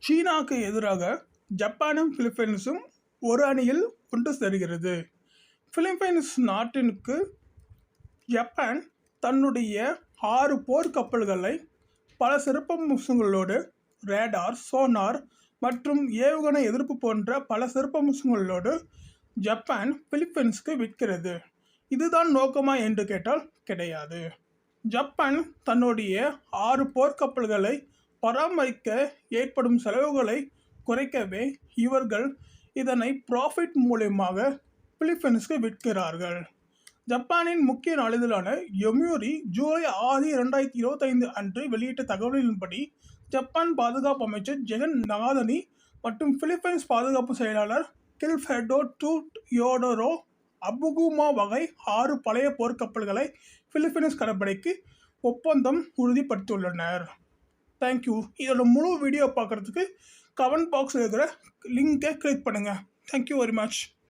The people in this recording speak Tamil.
சீனாவுக்கு எதிராக ஜப்பானும் பிலிப்பைன்ஸும் ஒரு அணியில் ஒன்று சேர்கிறது. பிலிப்பைன்ஸ் நாட்டிற்கு ஜப்பான் தன்னுடைய 6 போர்க்கப்பல்களை பல சிறப்பம்சங்களோடு ரேடார், சோனார் மற்றும் ஏவுகணை எதிர்ப்பு போன்ற பல சிறப்பம்சங்களோடு ஜப்பான் பிலிப்பைன்ஸுக்கு விற்கிறது. இதுதான் நோக்கமா என்று கேட்டால் கிடையாது. ஜப்பான் தன்னுடைய 6 போர்க்கப்பல்களை பராமரிக்க ஏற்படும் செலவுகளை குறைக்கவே இவர்கள் இதனை ப்ராஃபிட் மூலமாக பிலிப்பைன்ஸுக்கு விற்கிறார்கள். ஜப்பானின் முக்கிய நாளிதழான யோமியுரி ஜூலை 6, 2025 அன்று வெளியிட்ட தகவலின்படி ஜப்பான் பாதுகாப்பு அமைச்சர் ஜெகன் நகாதனி மற்றும் பிலிப்பைன்ஸ் பாதுகாப்பு செயலாளர் கில்ஃபெர்டோ யோடோரோ அபுகுமா வகை 6 பழைய போர்க்கப்பல்களை பிலிப்பைன்ஸ் கடற்படைக்கு ஒப்பந்தம் உறுதிப்படுத்தியுள்ளனர். தேங்க்யூ. இதோட முழு வீடியோ பார்க்குறதுக்கு கமெண்ட் பாக்ஸில் இருக்கிற லிங்கை கிளிக் பண்ணுங்கள். Thank you very much.